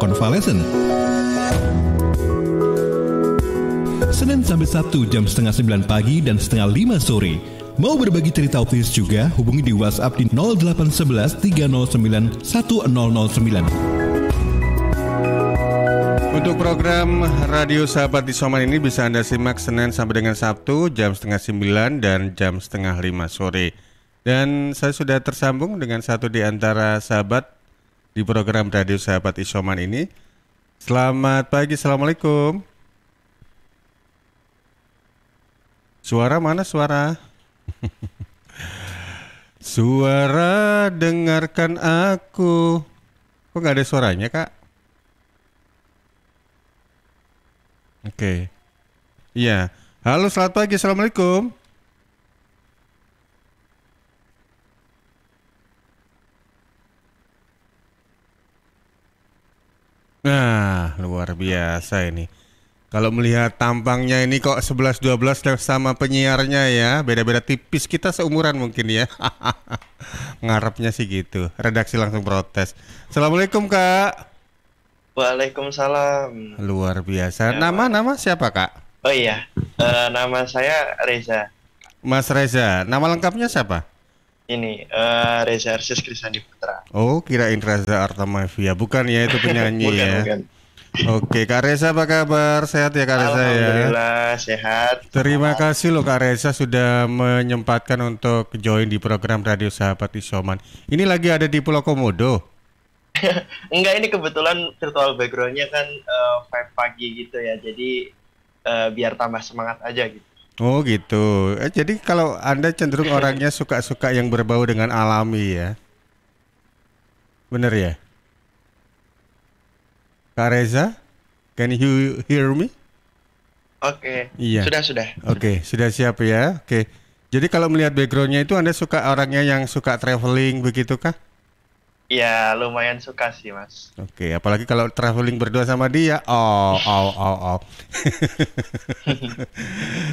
Convalescent. Senin sampai Sabtu jam setengah 9 pagi dan setengah 5 sore. Mau berbagi cerita autis juga, hubungi di WhatsApp di 0811 309 1009. Untuk program Radio Sahabat Isoman ini bisa Anda simak Senin sampai dengan Sabtu jam setengah 9 dan jam setengah 5 sore. Dan saya sudah tersambung dengan satu di antara sahabat di program Radio Sahabat Isoman ini. Selamat pagi, Assalamualaikum. Suara mana suara? Suara dengarkan aku. Kok gak ada suaranya, Kak? Oke. Iya. Halo, selamat pagi, Assalamualaikum. Nah, luar biasa ini. Kalau melihat tampangnya ini kok 11-12 sama penyiarnya ya. Beda-beda tipis, kita seumuran mungkin ya. Ngarepnya sih gitu. Redaksi langsung protes. Assalamualaikum, Kak. Waalaikumsalam. Luar biasa. Ya, Nama siapa, Kak? Oh iya, nama saya Reza. Mas Reza. Nama lengkapnya siapa? Ini Reza Arsis Krisandi Putra. Oh, kirain Reza Artamevia. Bukan ya, itu penyanyi ya. Bukan. Oke, Kak Reza apa kabar? Sehat ya Kak Reza ya? Alhamdulillah sehat. Terima kasih loh Kak Reza sudah menyempatkan untuk join di program Radio Sahabat Isoman. Ini lagi ada di Pulau Komodo. Enggak, ini kebetulan virtual backgroundnya kan 5 pagi gitu ya. Jadi biar tambah semangat aja gitu. Oh gitu. Jadi kalau Anda cenderung orangnya suka-suka yang berbau dengan alami ya? Bener ya? Kak Reza, can you hear me? Oke. Iya. Sudah. Oke, sudah siap ya? Oke. Jadi kalau melihat backgroundnya itu Anda suka orangnya yang suka traveling begitu kah? Ya lumayan suka sih Mas. Oke, apalagi kalau traveling berdua sama dia. Oh.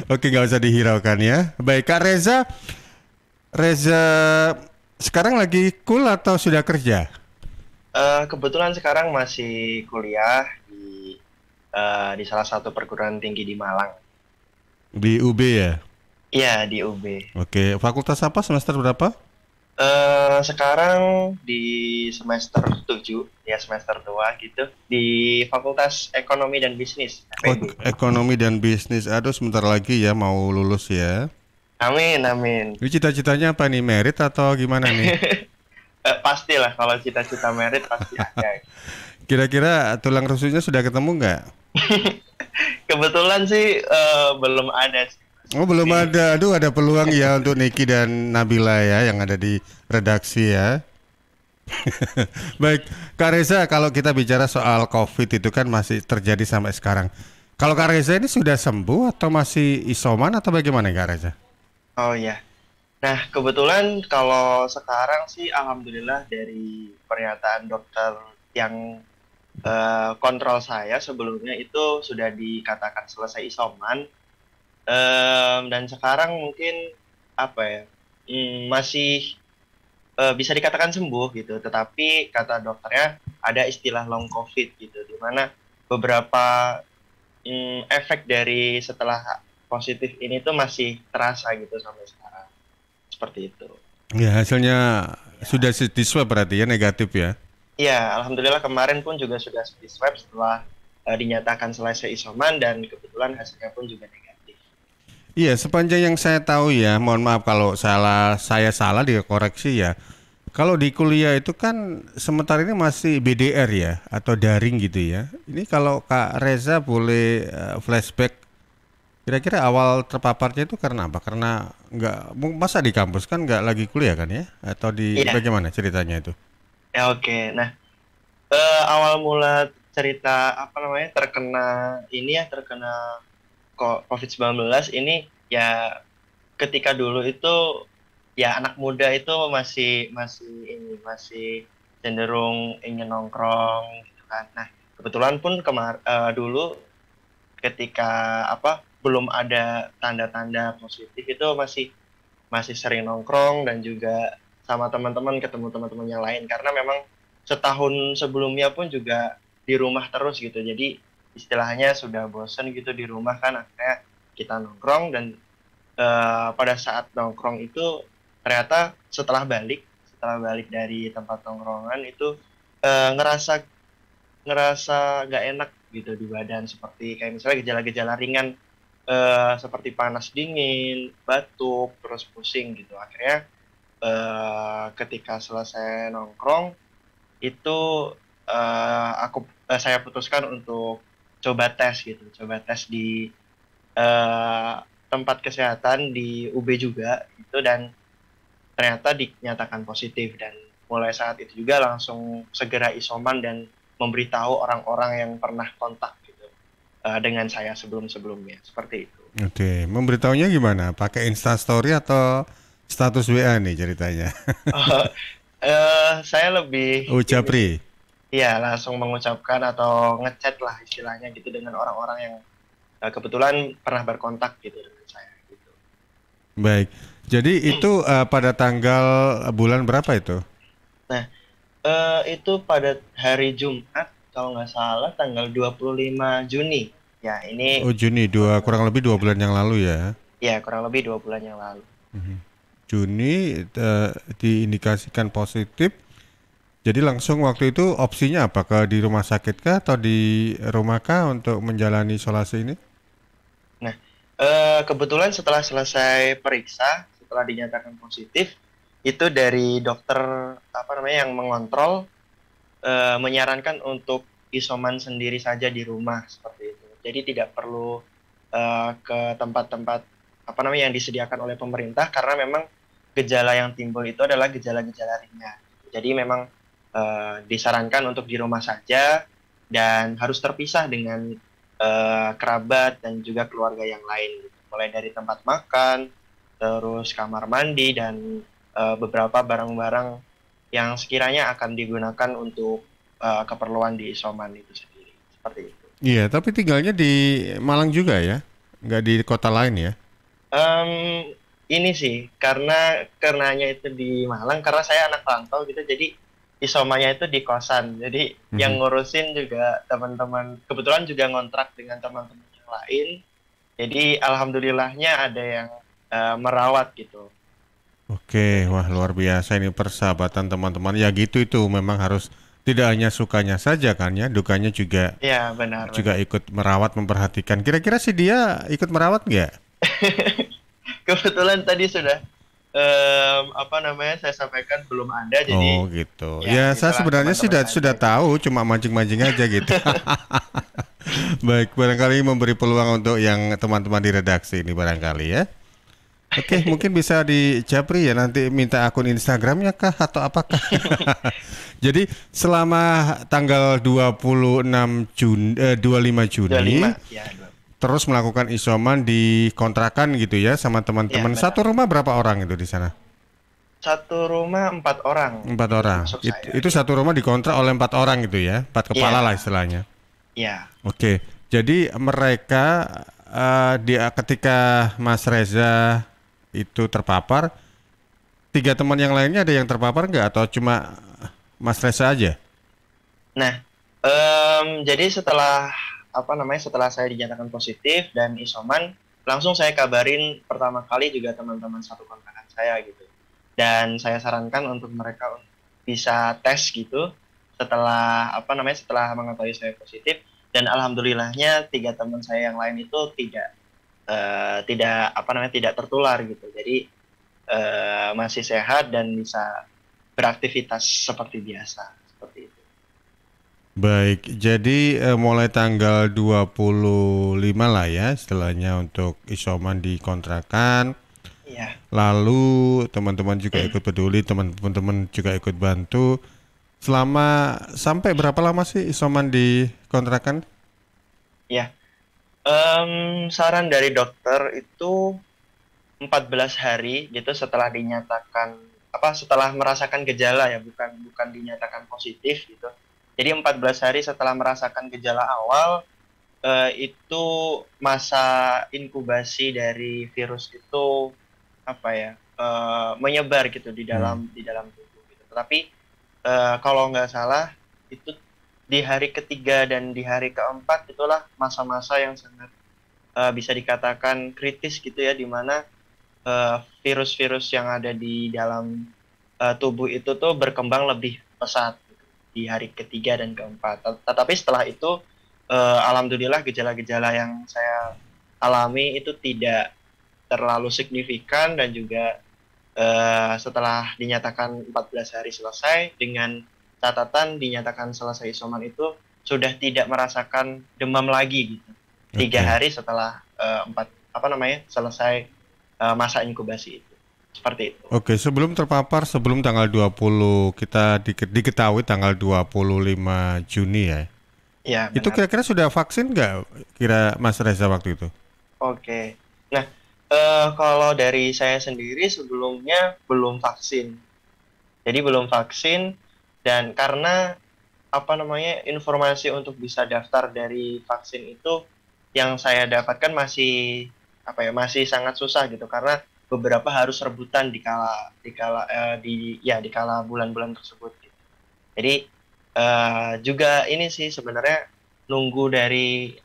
Oke, nggak usah dihiraukan ya. Baik, Kak Reza. Reza sekarang lagi cool atau sudah kerja? Kebetulan sekarang masih kuliah di salah satu perguruan tinggi di Malang. Di UB ya? Iya, di UB. Oke, fakultas apa, semester berapa? Sekarang di semester 7, ya semester 2 gitu, di Fakultas Ekonomi dan Bisnis, FEB. Ekonomi dan bisnis. Aduh, sebentar lagi ya mau lulus ya. Amin. Ini cita-citanya apa nih, merit atau gimana nih? Pastilah kalau cita-cita merit pasti ada. Kira-kira tulang rusuknya sudah ketemu nggak? Kebetulan sih belum ada sih. Oh, belum ada. Aduh, ada peluang ya untuk Niki dan Nabila ya yang ada di redaksi ya. Baik, Kak Reza, kalau kita bicara soal COVID itu kan masih terjadi sampai sekarang. Kalau Kak Reza ini sudah sembuh atau masih isoman atau bagaimana Kak Reza? Oh iya. Nah, kebetulan kalau sekarang sih alhamdulillah dari pernyataan dokter yang kontrol saya sebelumnya itu sudah dikatakan selesai isoman. Dan sekarang mungkin masih bisa dikatakan sembuh gitu, tetapi kata dokternya ada istilah long COVID gitu, di mana beberapa efek dari setelah positif ini tuh masih terasa gitu sampai sekarang, seperti itu. Ya, hasilnya sudah di swab berarti ya, negatif ya? Iya, alhamdulillah kemarin pun juga sudah di swab setelah dinyatakan selesai isoman dan kebetulan hasilnya pun juga negatif. Iya, sepanjang yang saya tahu ya, mohon maaf kalau saya salah dikoreksi ya. Kalau di kuliah itu kan sementara ini masih BDR ya, atau daring gitu ya. Ini kalau Kak Reza boleh flashback, kira-kira awal terpaparnya itu karena apa? Karena masa di kampus kan nggak lagi kuliah kan ya? Atau bagaimana ceritanya itu? Ya oke. Nah, awal mula cerita terkena COVID-19 ini ya ketika dulu itu ya anak muda itu masih cenderung ingin nongkrong gitu kan. Nah, kebetulan pun dulu ketika belum ada tanda-tanda positif itu masih sering nongkrong dan juga sama teman-teman, ketemu teman-teman yang lain, karena memang setahun sebelumnya pun juga di rumah terus gitu. Jadi istilahnya sudah bosen gitu di rumah kan, akhirnya kita nongkrong. Dan pada saat nongkrong itu ternyata setelah balik dari tempat nongkrongan itu ngerasa ngerasa nggak enak gitu di badan, seperti kayak misalnya gejala-gejala ringan seperti panas dingin, batuk, terus pusing gitu. Akhirnya ketika selesai nongkrong itu saya putuskan untuk coba tes di eh, tempat kesehatan di UB juga gitu, dan ternyata dinyatakan positif. Dan mulai saat itu juga langsung segera isoman dan memberitahu orang-orang yang pernah kontak gitu dengan saya sebelum-sebelumnya, seperti itu. Oke, memberitahunya gimana? Pakai Instastory atau status WA nih ceritanya? Eh, saya lebih Oh, ini sih, Japri. ya langsung mengucapkan atau ngechat lah istilahnya gitu dengan orang-orang yang kebetulan pernah berkontak gitu dengan saya gitu. Baik. Jadi itu pada tanggal bulan berapa itu? Nah, itu pada hari Jumat kalau nggak salah tanggal 25 Juni. Ya, ini Oh, Juni, kurang lebih 2 bulan yang lalu ya. ya kurang lebih 2 bulan yang lalu. Mhm. Juni diindikasikan positif. Jadi langsung waktu itu opsinya apa? Ke di rumah sakit kah atau di rumah kah untuk menjalani isolasi ini? Nah, kebetulan setelah selesai periksa, setelah dinyatakan positif, itu dari dokter apa namanya yang mengontrol menyarankan untuk isoman sendiri saja di rumah seperti itu. Jadi tidak perlu ke tempat-tempat apa namanya yang disediakan oleh pemerintah, karena memang gejala yang timbul itu adalah gejala-gejala ringan. Jadi memang disarankan untuk di rumah saja dan harus terpisah dengan kerabat dan juga keluarga yang lain, gitu. Mulai dari tempat makan, terus kamar mandi, dan beberapa barang-barang yang sekiranya akan digunakan untuk keperluan di isoman itu sendiri. Seperti itu. Iya, tapi tinggalnya di Malang juga ya? Nggak di kota lain ya? Em, ini sih karenanya itu di Malang, karena saya anak rantau gitu, jadi isomanya itu di kosan. Jadi yang Mhm. ngurusin juga teman-teman, kebetulan juga ngontrak dengan teman-teman yang lain. Jadi alhamdulillahnya ada yang merawat gitu. Oke, wah luar biasa ini persahabatan teman-teman. Ya gitu itu memang harus tidak hanya sukanya saja kan ya, dukanya juga Ya, benar juga benar. ikut merawat, memperhatikan. Kira-kira sih dia ikut merawat nggak? Kebetulan tadi sudah apa namanya saya sampaikan belum ada, Oh jadi gitu. ya Ya saya itulah sebenarnya teman-teman sudah saja gitu. tahu, cuma mancing-mancing aja gitu. Baik, barangkali memberi peluang untuk yang teman-teman di redaksi ini barangkali ya. Oke, mungkin bisa di Japri ya nanti minta akun Instagramnya kah atau apakah? Jadi selama tanggal 26 Juni, 25 25 Juni ya, terus melakukan isoman di kontrakan gitu ya sama ya teman-teman. Satu benar. rumah berapa orang itu di sana? Satu rumah 4 orang 4 orang. termasuk saya. Itu Ya, satu rumah dikontrak oleh 4 orang gitu ya, 4 kepala lah ya, istilahnya. ya. Oke, jadi mereka ketika Mas Reza itu terpapar, 3 teman yang lainnya ada yang terpapar nggak atau cuma Mas Reza aja? Nah, jadi setelah apa namanya setelah saya dinyatakan positif dan isoman, langsung saya kabarin pertama kali juga teman-teman satu kontrakan saya gitu. Dan saya sarankan untuk mereka bisa tes gitu setelah apa namanya setelah mengetahui saya positif. Dan alhamdulillahnya 3 teman saya yang lain itu tidak apa namanya tidak tertular gitu. Jadi masih sehat dan bisa beraktivitas seperti biasa seperti itu. Baik, jadi mulai tanggal 25 lah ya istilahnya untuk isoman di kontrakan. Iya. Lalu teman-teman juga ikut peduli, teman-teman juga ikut bantu. Selama sampai berapa lama sih isoman di kontrakan? Ya, saran dari dokter itu 14 hari gitu setelah dinyatakan setelah merasakan gejala ya, bukan bukan dinyatakan positif gitu. Jadi 14 hari setelah merasakan gejala awal itu masa inkubasi dari virus itu menyebar gitu Hmm. di dalam tubuh gitu. Tetapi kalau nggak salah itu di hari ketiga dan di hari keempat itulah masa-masa yang sangat bisa dikatakan kritis gitu ya, di mana virus-virus yang ada di dalam tubuh itu tuh berkembang lebih pesat gitu, di hari ketiga dan keempat. Tetapi setelah itu alhamdulillah gejala-gejala yang saya alami itu tidak terlalu signifikan, dan juga setelah dinyatakan 14 hari selesai, dengan catatan dinyatakan selesai isoman itu sudah tidak merasakan demam lagi gitu. 3 hari setelah selesai masa inkubasi itu. Seperti itu. Oke, sebelum terpapar, sebelum tanggal 20, kita diketahui tanggal 25 Juni ya. Ya, itu benar. kira-kira sudah vaksin nggak kira Mas Reza waktu itu? Oke. Nah, kalau dari saya sendiri sebelumnya belum vaksin. Jadi belum vaksin, dan karena informasi untuk bisa daftar dari vaksin itu yang saya dapatkan masih masih sangat susah gitu, karena beberapa harus rebutan di kala bulan-bulan tersebut gitu. Jadi juga ini sih sebenarnya nunggu dari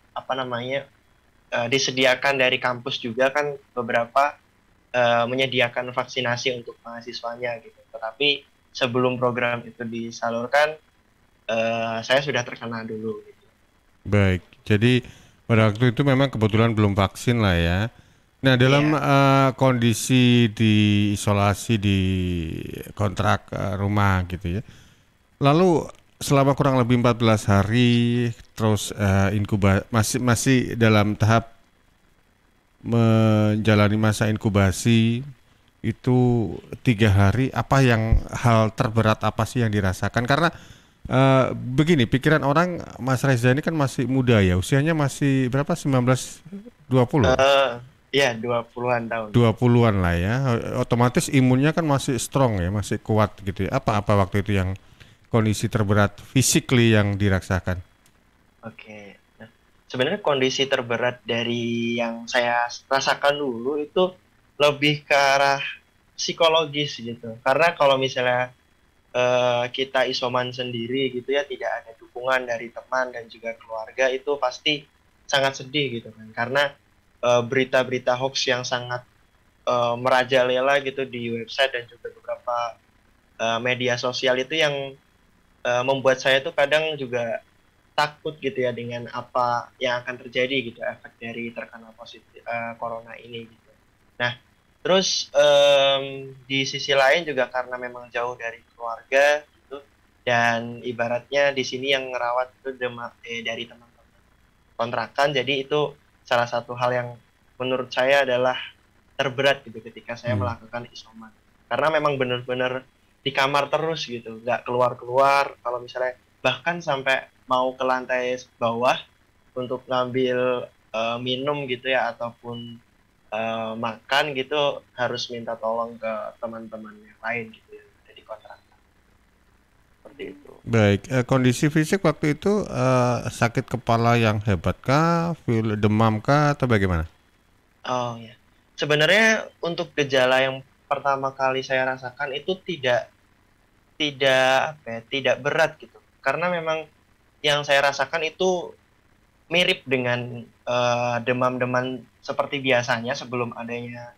disediakan dari kampus juga kan beberapa menyediakan vaksinasi untuk mahasiswanya gitu. Tetapi sebelum program itu disalurkan, saya sudah terkena dulu gitu. Baik, jadi pada waktu itu memang kebetulan belum vaksin lah ya. Nah, dalam kondisi di isolasi di kontrak rumah gitu ya. Lalu selama kurang lebih 14 hari terus masih dalam tahap menjalani masa inkubasi itu 3 hari. Hal terberat apa sih yang dirasakan? Karena begini, pikiran orang, Mas Reza ini kan masih muda ya, usianya masih berapa? 19, 20? Ya, 20-an tahun. 20-an lah ya. Otomatis imunnya kan masih strong ya, masih kuat gitu ya. Apa waktu itu yang kondisi terberat physically yang dirasakan? Oke. Nah, sebenarnya kondisi terberat dari yang saya rasakan dulu itu lebih ke arah psikologis gitu. Karena kalau misalnya kita isoman sendiri gitu ya, tidak ada dukungan dari teman dan juga keluarga, itu pasti sangat sedih gitu kan. Karena berita-berita hoax yang sangat merajalela gitu di website dan juga beberapa media sosial itu yang membuat saya tuh kadang juga takut gitu ya dengan apa yang akan terjadi gitu, efek dari terkena positif corona ini gitu. Nah, terus di sisi lain juga karena memang jauh dari keluarga gitu, dan ibaratnya di sini yang ngerawat itu dari teman-teman kontrakan, jadi itu salah satu hal yang menurut saya adalah terberat gitu ketika saya melakukan isoman, karena memang benar-benar di kamar terus gitu, nggak keluar-keluar. Kalau misalnya bahkan sampai mau ke lantai bawah untuk ngambil minum gitu ya, ataupun makan gitu, harus minta tolong ke teman-teman yang lain gitu ya, ada di kontrakan. Seperti itu. Baik, kondisi fisik waktu itu sakit kepala yang hebat kah, demam kah, atau bagaimana? Oh ya, sebenarnya untuk gejala yang pertama kali saya rasakan itu tidak berat gitu, karena memang yang saya rasakan itu mirip dengan demam-demam seperti biasanya sebelum adanya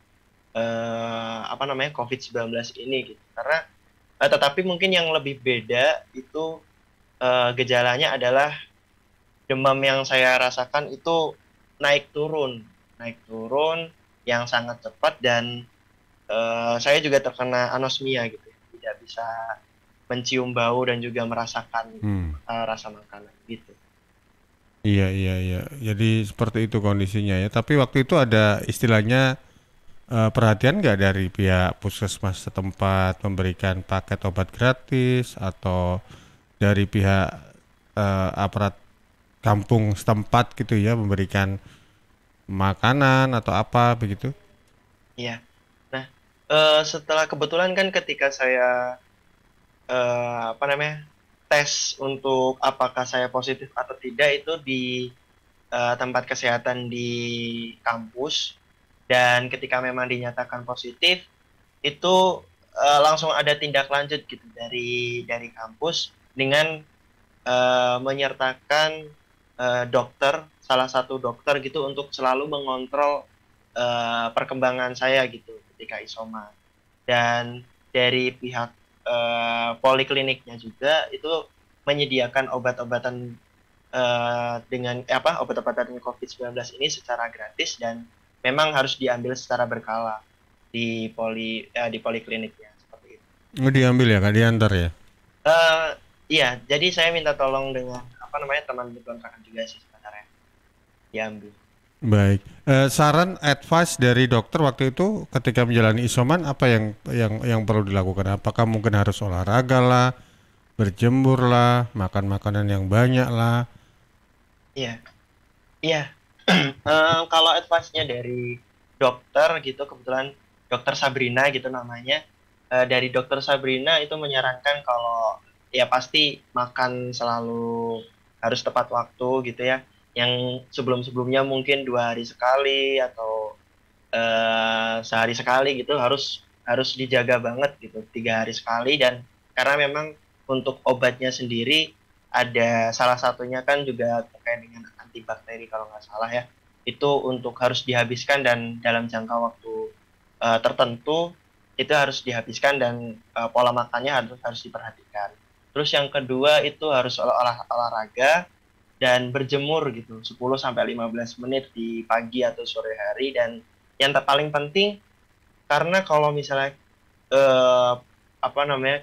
COVID-19 ini gitu. Karena tetapi mungkin yang lebih beda itu gejalanya adalah demam yang saya rasakan itu naik turun yang sangat cepat, dan saya juga terkena anosmia gitu, tidak bisa mencium bau dan juga merasakan rasa makanan gitu. Iya. Jadi seperti itu kondisinya ya. Tapi waktu itu ada istilahnya perhatian nggak dari pihak puskesmas setempat memberikan paket obat gratis, atau dari pihak aparat kampung setempat gitu ya, memberikan makanan atau apa begitu? Iya. Nah, setelah kebetulan kan ketika saya tes untuk apakah saya positif atau tidak itu di tempat kesehatan di kampus, dan ketika memang dinyatakan positif itu langsung ada tindak lanjut gitu dari kampus dengan menyertakan dokter, salah satu dokter gitu untuk selalu mengontrol perkembangan saya gitu ketika isoma. Dan dari pihak polikliniknya juga itu menyediakan obat-obatan dengan obat-obatan COVID-19 ini secara gratis dan memang harus diambil secara berkala di polikliniknya seperti itu. Diambil ya, Kak, diantar ya? Eh iya, jadi saya minta tolong dengan teman kontrakan juga sih sebenarnya diambil. Baik. Saran advice dari dokter waktu itu ketika menjalani isoman apa yang perlu dilakukan? Apakah mungkin harus olahraga lah, berjemur lah, makan makanan yang banyak lah? Iya, iya. Kalau advice-nya dari dokter gitu, kebetulan dokter Sabrina gitu namanya. Dari dokter Sabrina itu menyarankan kalau ya pasti makan selalu harus tepat waktu gitu ya. Yang sebelum-sebelumnya mungkin 2 hari sekali atau sehari sekali gitu harus dijaga banget gitu 3 hari sekali. Dan karena memang untuk obatnya sendiri ada salah satunya kan juga terkait dengan antibakteri kalau nggak salah ya, itu untuk harus dihabiskan dan dalam jangka waktu tertentu itu harus dihabiskan dan pola makannya harus diperhatikan. Terus yang kedua itu harus olahraga dan berjemur gitu 10 sampai 15 menit di pagi atau sore hari. Dan yang paling penting, karena kalau misalnya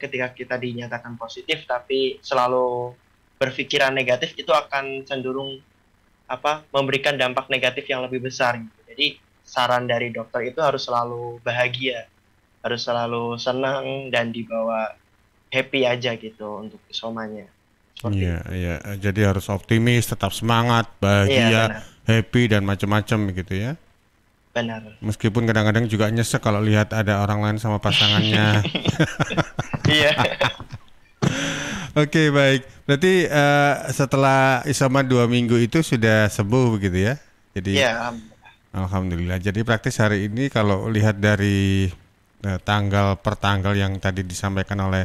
ketika kita dinyatakan positif tapi selalu berpikiran negatif, itu akan cenderung memberikan dampak negatif yang lebih besar gitu. Jadi saran dari dokter itu harus selalu bahagia, harus selalu senang dan dibawa happy aja gitu untuk isomanya. Iya, iya. Jadi harus optimis, tetap semangat, Iya, bahagia, benar. happy dan macam-macam gitu ya. Benar. Meskipun kadang-kadang juga nyesek kalau lihat ada orang lain sama pasangannya. Iya. Oke, baik. Berarti setelah isoman 2 minggu itu sudah sembuh begitu ya? Jadi Iya, alhamdulillah. Jadi praktis hari ini kalau lihat dari tanggal per tanggal yang tadi disampaikan oleh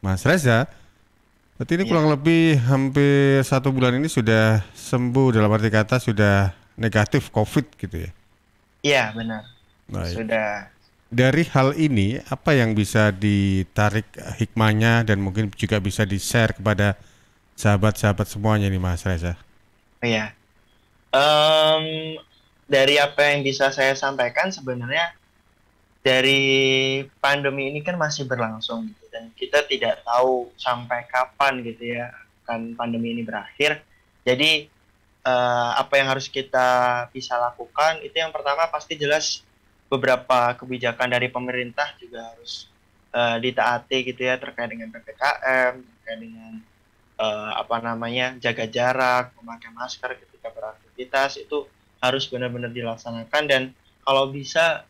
Mas Reza, berarti ini Iya. kurang lebih hampir 1 bulan ini sudah sembuh, dalam arti kata sudah negatif COVID gitu ya. Iya, benar. Baik. Sudah. Dari hal ini, apa yang bisa ditarik hikmahnya dan mungkin juga bisa di-share kepada sahabat-sahabat semuanya nih Mas Reza? Iya. Em, dari apa yang bisa saya sampaikan sebenarnya, dari pandemi ini kan masih berlangsung gitu, dan kita tidak tahu sampai kapan gitu ya kan pandemi ini berakhir. Jadi apa yang harus kita bisa lakukan itu, yang pertama pasti jelas beberapa kebijakan dari pemerintah juga harus ditaati gitu ya, terkait dengan PPKM, terkait dengan jaga jarak, memakai masker ketika beraktivitas, itu harus benar-benar dilaksanakan. Dan kalau bisa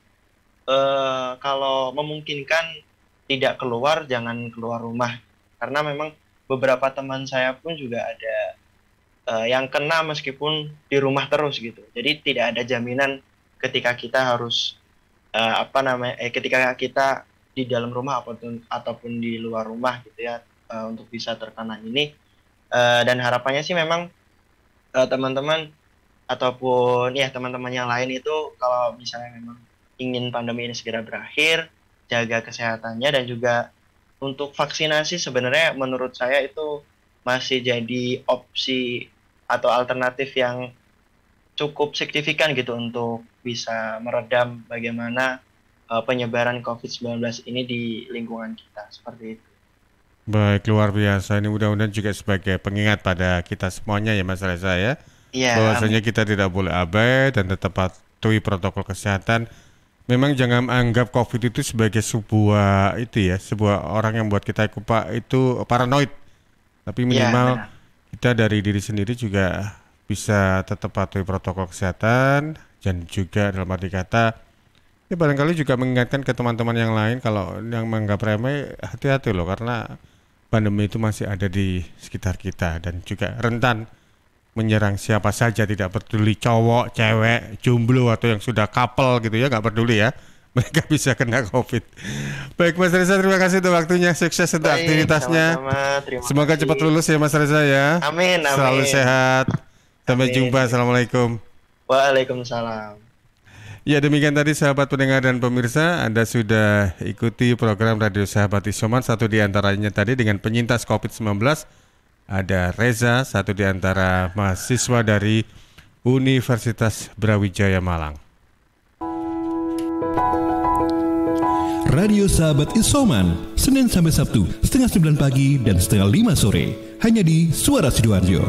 kalau memungkinkan tidak keluar, jangan keluar rumah, karena memang beberapa teman saya pun juga ada yang kena meskipun di rumah terus gitu. Jadi tidak ada jaminan ketika kita harus ketika kita di dalam rumah ataupun di luar rumah gitu ya, untuk bisa terkena ini. Dan harapannya sih memang teman-teman ataupun ya teman-teman yang lain itu, kalau misalnya memang ingin pandemi ini segera berakhir, jaga kesehatannya. Dan juga untuk vaksinasi sebenarnya menurut saya itu masih jadi opsi atau alternatif yang cukup signifikan gitu untuk bisa meredam bagaimana penyebaran COVID-19 ini di lingkungan kita, seperti itu. Baik, luar biasa. Ini mudah-mudahan juga sebagai pengingat pada kita semuanya ya Mas Reza ya. Iya, Bahwasanya kita tidak boleh abai dan tetap patuhi protokol kesehatan. Memang jangan anggap COVID itu sebagai sebuah orang yang buat kita itu paranoid. Tapi minimal benar. kita dari diri sendiri juga bisa tetap patuhi protokol kesehatan, dan juga dalam arti kata ya barangkali juga mengingatkan ke teman-teman yang lain kalau yang menganggap remeh, hati-hati loh, karena pandemi itu masih ada di sekitar kita dan juga rentan menyerang siapa saja, tidak peduli cowok, cewek, jomblo atau yang sudah couple gitu ya, nggak peduli ya, mereka bisa kena COVID. Baik Mas Reza, terima kasih untuk waktunya, sukses untuk aktivitasnya. Semoga cepat lulus ya Mas Reza ya. Amin. Selalu sehat. Sampai jumpa. Assalamualaikum. Waalaikumsalam. Ya, demikian tadi sahabat pendengar dan pemirsa, Anda sudah ikuti program Radio Sahabat Isoman. Satu di antaranya tadi dengan penyintas COVID-19 ada Reza, satu di antara mahasiswa dari Universitas Brawijaya Malang. Radio Sahabat Isoman, Senin sampai Sabtu, 8:30 pagi dan 5:30 sore, hanya di Suara Sidoarjo.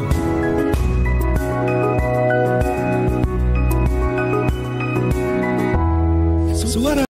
Suara